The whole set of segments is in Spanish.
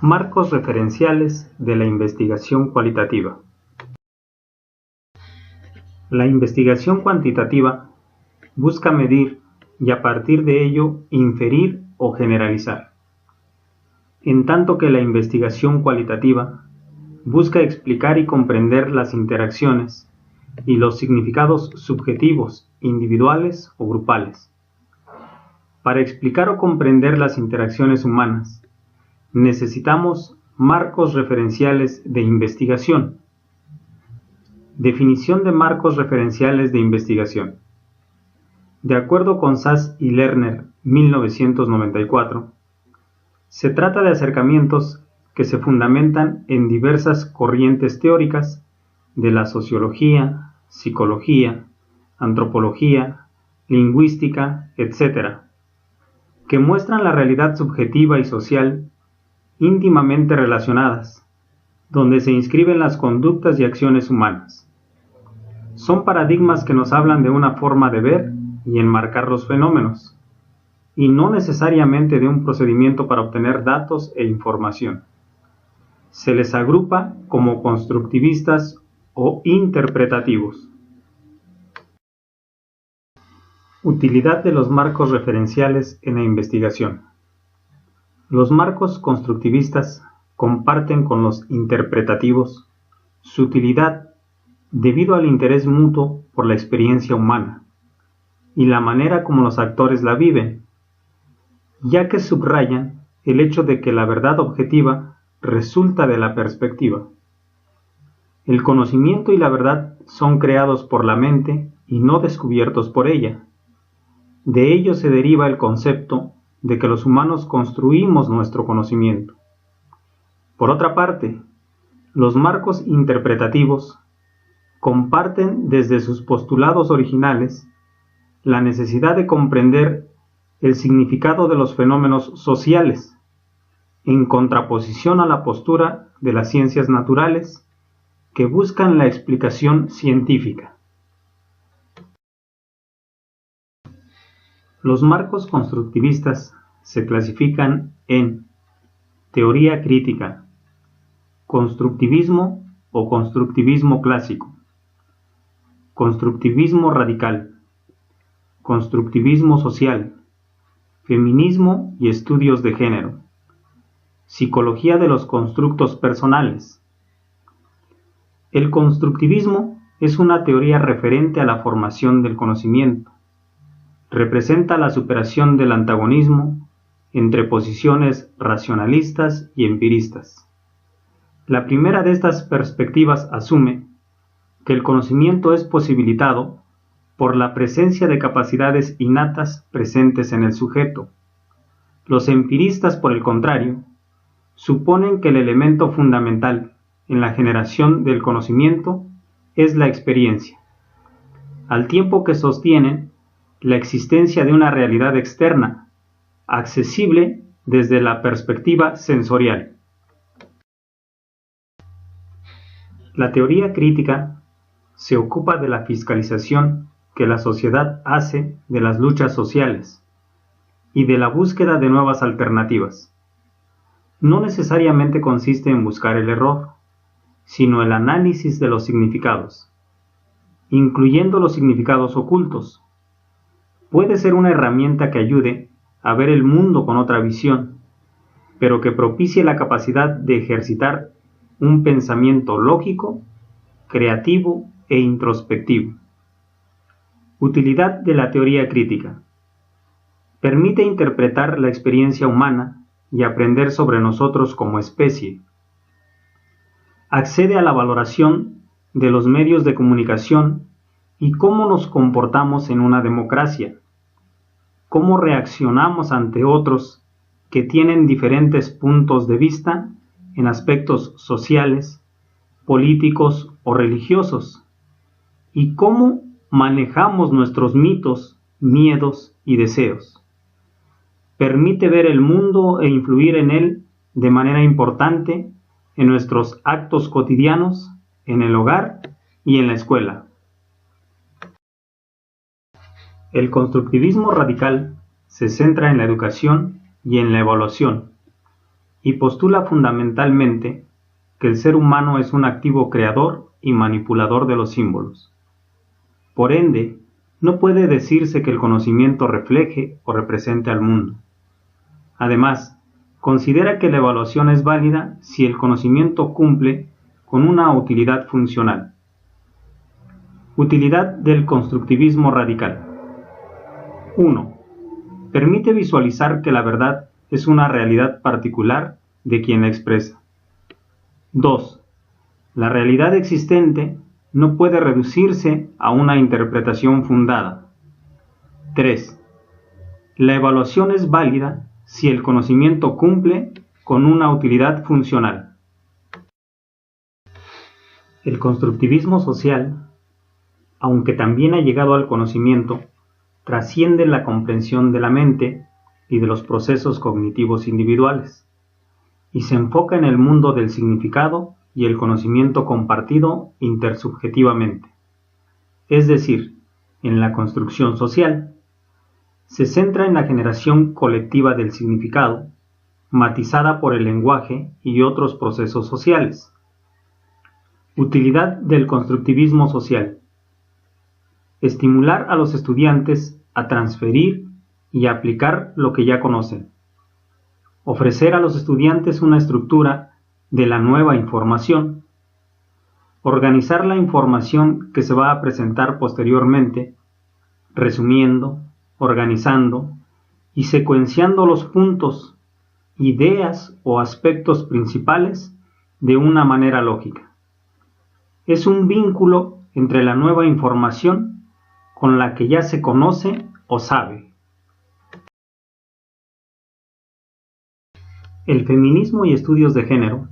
Marcos referenciales de la investigación cualitativa. La investigación cuantitativa busca medir y a partir de ello inferir o generalizar, en tanto que la investigación cualitativa busca explicar y comprender las interacciones y los significados subjetivos, individuales o grupales. Para explicar o comprender las interacciones humanas, necesitamos marcos referenciales de investigación. Definición de marcos referenciales de investigación. De acuerdo con Sass y Lerner, 1994, se trata de acercamientos que se fundamentan en diversas corrientes teóricas de la sociología, psicología, antropología, lingüística, etc., que muestran la realidad subjetiva y social íntimamente relacionadas, donde se inscriben las conductas y acciones humanas. Son paradigmas que nos hablan de una forma de ver y enmarcar los fenómenos, y no necesariamente de un procedimiento para obtener datos e información. Se les agrupa como constructivistas o interpretativos. Utilidad de los marcos referenciales en la investigación. Los marcos constructivistas comparten con los interpretativos su utilidad debido al interés mutuo por la experiencia humana y la manera como los actores la viven, ya que subrayan el hecho de que la verdad objetiva resulta de la perspectiva. El conocimiento y la verdad son creados por la mente y no descubiertos por ella. De ello se deriva el concepto de que los humanos construimos nuestro conocimiento. Por otra parte, los marcos interpretativos comparten desde sus postulados originales la necesidad de comprender el significado de los fenómenos sociales, en contraposición a la postura de las ciencias naturales que buscan la explicación científica. Los marcos constructivistas se clasifican en teoría crítica, constructivismo o constructivismo clásico, constructivismo radical, constructivismo social, feminismo y estudios de género, psicología de los constructos personales. El constructivismo es una teoría referente a la formación del conocimiento. Representa la superación del antagonismo entre posiciones racionalistas y empiristas. La primera de estas perspectivas asume que el conocimiento es posibilitado por la presencia de capacidades innatas presentes en el sujeto. Los empiristas, por el contrario, suponen que el elemento fundamental en la generación del conocimiento es la experiencia, al tiempo que sostienen la existencia de una realidad externa, accesible desde la perspectiva sensorial. La teoría crítica se ocupa de la fiscalización que la sociedad hace de las luchas sociales y de la búsqueda de nuevas alternativas. No necesariamente consiste en buscar el error, sino el análisis de los significados, incluyendo los significados ocultos. Puede ser una herramienta que ayude a ver el mundo con otra visión, pero que propicie la capacidad de ejercitar un pensamiento lógico, creativo e introspectivo. Utilidad de la teoría crítica. Permite interpretar la experiencia humana y aprender sobre nosotros como especie. Accede a la valoración de los medios de comunicación y cómo nos comportamos en una democracia, cómo reaccionamos ante otros que tienen diferentes puntos de vista en aspectos sociales, políticos o religiosos, y cómo manejamos nuestros mitos, miedos y deseos. Permite ver el mundo e influir en él de manera importante en nuestros actos cotidianos, en el hogar y en la escuela. El constructivismo radical se centra en la educación y en la evaluación. y postula fundamentalmente que el ser humano es un activo creador y manipulador de los símbolos. Por ende, no puede decirse que el conocimiento refleje o represente al mundo. Además, considera que la evaluación es válida si el conocimiento cumple con una utilidad funcional. Utilidad del constructivismo radical. 1. Permite visualizar que la verdad es una realidad particular de quien la expresa. 2. La realidad existente no puede reducirse a una interpretación fundada. 3. La evaluación es válida si el conocimiento cumple con una utilidad funcional. El constructivismo social, aunque también ha llegado al conocimiento, trasciende la comprensión de la mente y de los procesos cognitivos individuales, y se enfoca en el mundo del significado y el conocimiento compartido intersubjetivamente, es decir, en la construcción social. Se centra en la generación colectiva del significado, matizada por el lenguaje y otros procesos sociales. Utilidad del constructivismo social. Estimular a los estudiantes a transferir y aplicar lo que ya conocen. Ofrecer a los estudiantes una estructura de la nueva información. Organizar la información que se va a presentar posteriormente, resumiendo, organizando y secuenciando los puntos, ideas o aspectos principales de una manera lógica. Es un vínculo entre la nueva información con la que ya se conoce o sabe. El feminismo y estudios de género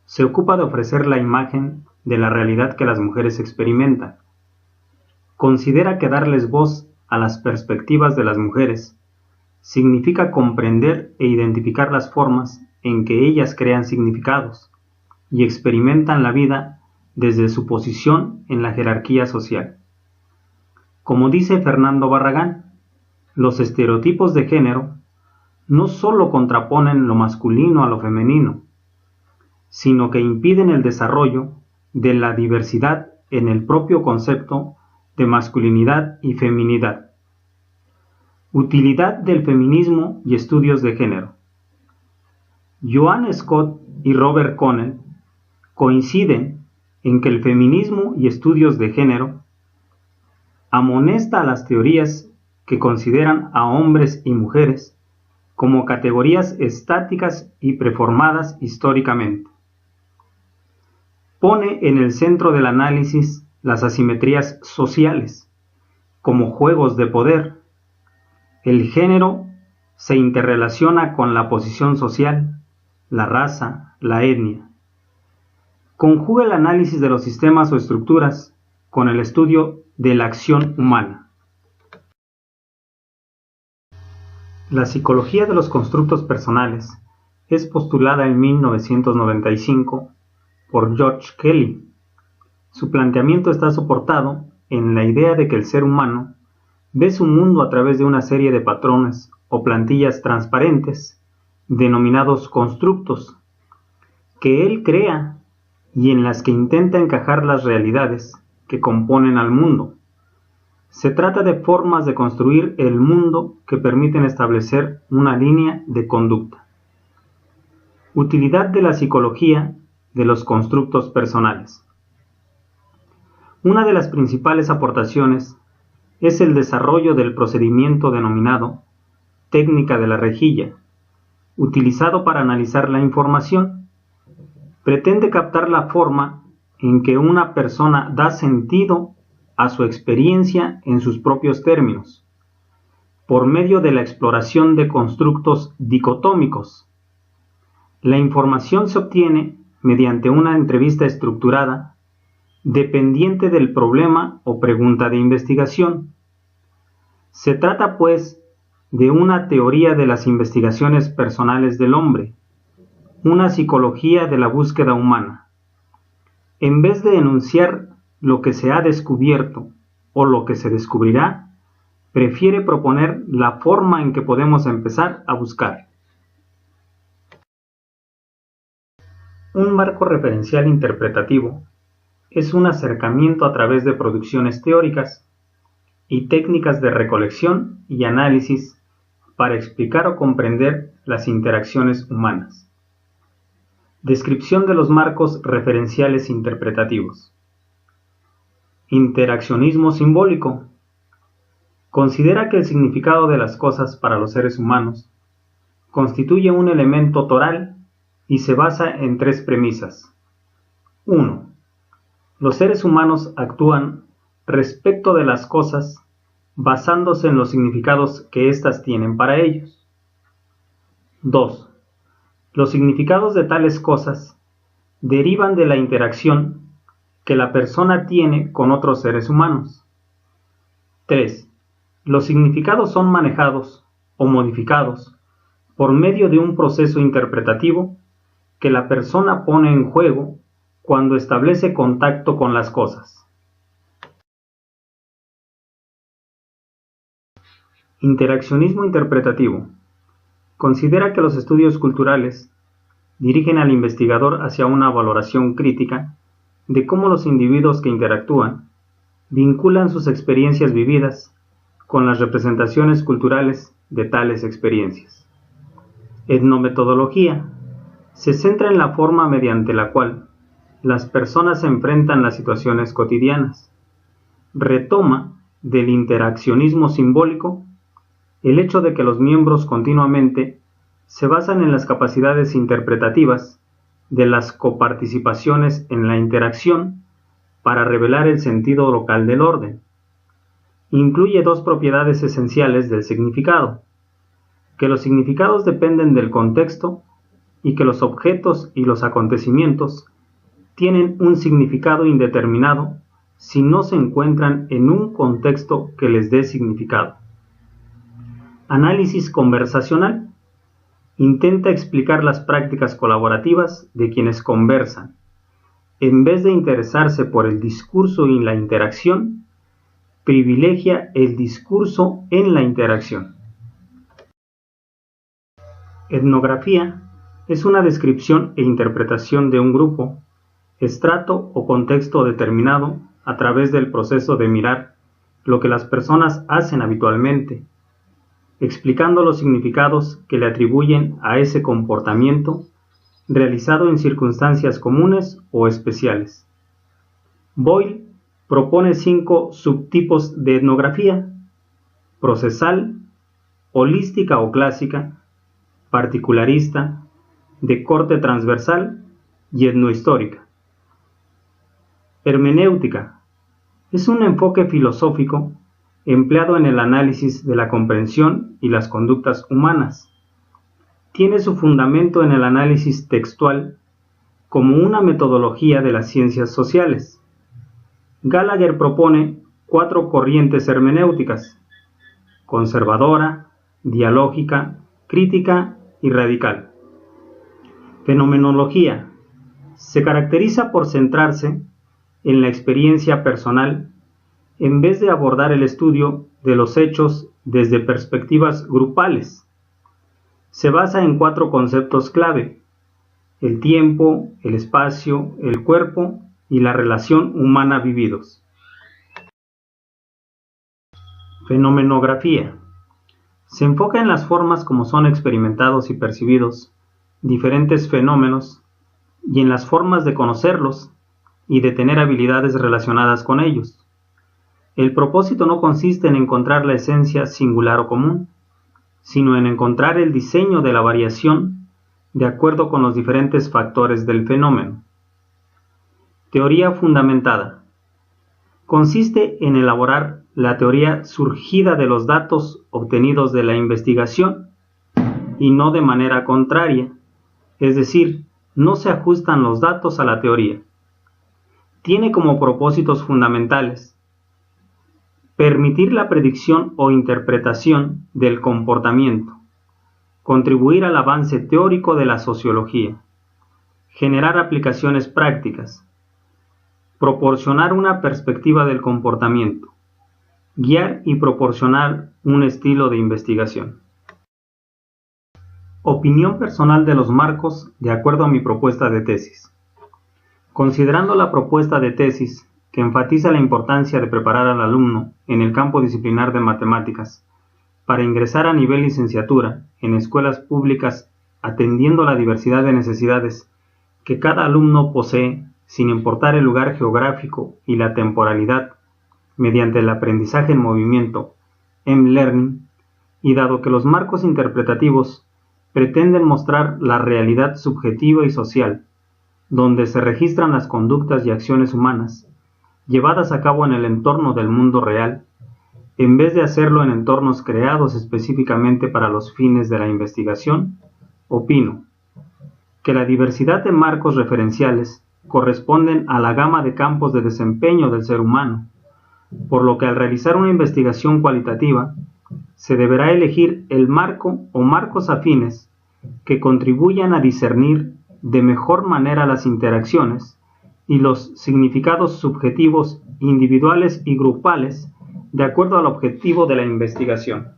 se ocupa de ofrecer la imagen de la realidad que las mujeres experimentan. Considera que darles voz a las perspectivas de las mujeres significa comprender e identificar las formas en que ellas crean significados y experimentan la vida desde su posición en la jerarquía social. Como dice Fernando Barragán, los estereotipos de género no solo contraponen lo masculino a lo femenino, sino que impiden el desarrollo de la diversidad en el propio concepto de masculinidad y feminidad. Utilidad del feminismo y estudios de género. Joan Scott y Robert Connell coinciden en que el feminismo y estudios de género amonesta a las teorías que consideran a hombres y mujeres como categorías estáticas y preformadas históricamente. Pone en el centro del análisis las asimetrías sociales, como juegos de poder. El género se interrelaciona con la posición social, la raza, la etnia. Conjuga el análisis de los sistemas o estructuras con el estudio de la acción humana. La psicología de los constructos personales es postulada en 1995 por George Kelly. Su planteamiento está soportado en la idea de que el ser humano ve su mundo a través de una serie de patrones o plantillas transparentes, denominados constructos, que él crea y en las que intenta encajar las realidades que componen al mundo. Se trata de formas de construir el mundo que permiten establecer una línea de conducta. Utilidad de la psicología de los constructos personales. Una de las principales aportaciones es el desarrollo del procedimiento denominado técnica de la rejilla, utilizado para analizar la información. Pretende captar la forma en que una persona da sentido a su experiencia en sus propios términos, por medio de la exploración de constructos dicotómicos. La información se obtiene mediante una entrevista estructurada, dependiente del problema o pregunta de investigación. Se trata, pues, de una teoría de las investigaciones personales del hombre, una psicología de la búsqueda humana. En vez de enunciar lo que se ha descubierto o lo que se descubrirá, prefiere proponer la forma en que podemos empezar a buscar. Un marco referencial interpretativo es un acercamiento a través de producciones teóricas y técnicas de recolección y análisis para explicar o comprender las interacciones humanas. Descripción de los marcos referenciales interpretativos. Interaccionismo simbólico. Considera que el significado de las cosas para los seres humanos constituye un elemento toral y se basa en tres premisas. 1. Los seres humanos actúan respecto de las cosas basándose en los significados que éstas tienen para ellos. 2. Los significados de tales cosas derivan de la interacción que la persona tiene con otros seres humanos. 3. Los significados son manejados o modificados por medio de un proceso interpretativo que la persona pone en juego cuando establece contacto con las cosas. Interaccionismo interpretativo. Considera que los estudios culturales dirigen al investigador hacia una valoración crítica de cómo los individuos que interactúan vinculan sus experiencias vividas con las representaciones culturales de tales experiencias. Etnometodología. Se centra en la forma mediante la cual las personas enfrentan las situaciones cotidianas. Retoma del interaccionismo simbólico el hecho de que los miembros continuamente se basan en las capacidades interpretativas de las coparticipaciones en la interacción para revelar el sentido local del orden. Incluye dos propiedades esenciales del significado: que los significados dependen del contexto y que los objetos y los acontecimientos tienen un significado indeterminado si no se encuentran en un contexto que les dé significado. Análisis conversacional. Intenta explicar las prácticas colaborativas de quienes conversan. En vez de interesarse por el discurso y la interacción, privilegia el discurso en la interacción. Etnografía es una descripción e interpretación de un grupo, estrato o contexto determinado a través del proceso de mirar lo que las personas hacen habitualmente, explicando los significados que le atribuyen a ese comportamiento realizado en circunstancias comunes o especiales. Boyle propone 5 subtipos de etnografía: procesal, holística o clásica, particularista, de corte transversal y etnohistórica. Hermenéutica es un enfoque filosófico empleado en el análisis de la comprensión y las conductas humanas. Tiene su fundamento en el análisis textual como una metodología de las ciencias sociales. Gallagher propone 4 corrientes hermenéuticas: conservadora, dialógica, crítica y radical. Fenomenología. Se caracteriza por centrarse en la experiencia personal en vez de abordar el estudio de los hechos desde perspectivas grupales. Se basa en 4 conceptos clave: el tiempo, el espacio, el cuerpo y la relación humana vividos. Fenomenografía. Se enfoca en las formas como son experimentados y percibidos diferentes fenómenos y en las formas de conocerlos y de tener habilidades relacionadas con ellos. El propósito no consiste en encontrar la esencia singular o común, sino en encontrar el diseño de la variación de acuerdo con los diferentes factores del fenómeno. Teoría fundamentada. Consiste en elaborar la teoría surgida de los datos obtenidos de la investigación y no de manera contraria, es decir, no se ajustan los datos a la teoría. Tiene como propósitos fundamentales: permitir la predicción o interpretación del comportamiento, contribuir al avance teórico de la sociología, generar aplicaciones prácticas, proporcionar una perspectiva del comportamiento, guiar y proporcionar un estilo de investigación. Opinión personal de los marcos de acuerdo a mi propuesta de tesis. Considerando la propuesta de tesis, que enfatiza la importancia de preparar al alumno en el campo disciplinar de matemáticas para ingresar a nivel licenciatura en escuelas públicas atendiendo la diversidad de necesidades que cada alumno posee sin importar el lugar geográfico y la temporalidad, mediante el aprendizaje en movimiento, M-Learning, y dado que los marcos interpretativos pretenden mostrar la realidad subjetiva y social, donde se registran las conductas y acciones humanas, llevadas a cabo en el entorno del mundo real, en vez de hacerlo en entornos creados específicamente para los fines de la investigación, opino que la diversidad de marcos referenciales corresponden a la gama de campos de desempeño del ser humano, por lo que al realizar una investigación cualitativa, se deberá elegir el marco o marcos afines que contribuyan a discernir de mejor manera las interacciones y los significados subjetivos, individuales y grupales de acuerdo al objetivo de la investigación.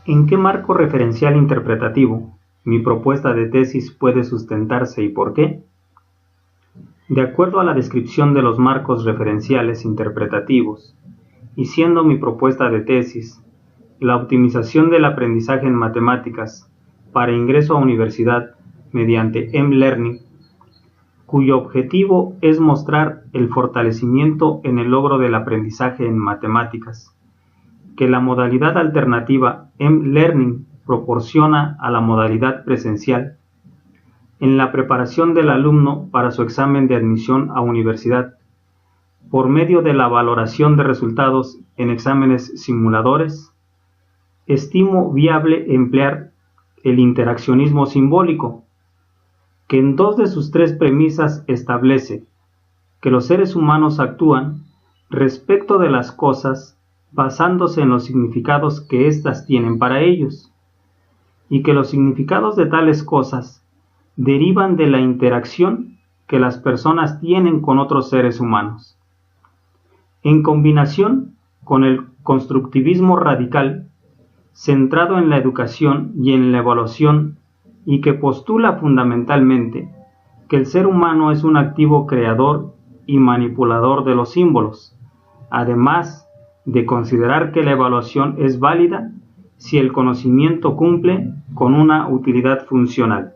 ¿En qué marco referencial interpretativo mi propuesta de tesis puede sustentarse y por qué? De acuerdo a la descripción de los marcos referenciales interpretativos, y siendo mi propuesta de tesis la optimización del aprendizaje en matemáticas para ingreso a universidad mediante M-Learning, cuyo objetivo es mostrar el fortalecimiento en el logro del aprendizaje en matemáticas, que la modalidad alternativa M-Learning proporciona a la modalidad presencial, en la preparación del alumno para su examen de admisión a universidad, por medio de la valoración de resultados en exámenes simuladores, estimo viable emplear el interaccionismo simbólico, que en 2 de sus 3 premisas establece que los seres humanos actúan respecto de las cosas basándose en los significados que éstas tienen para ellos, y que los significados de tales cosas derivan de la interacción que las personas tienen con otros seres humanos. En combinación con el constructivismo radical, centrado en la educación y en la evaluación, y que postula fundamentalmente que el ser humano es un activo creador y manipulador de los símbolos, además de considerar que la evaluación es válida si el conocimiento cumple con una utilidad funcional.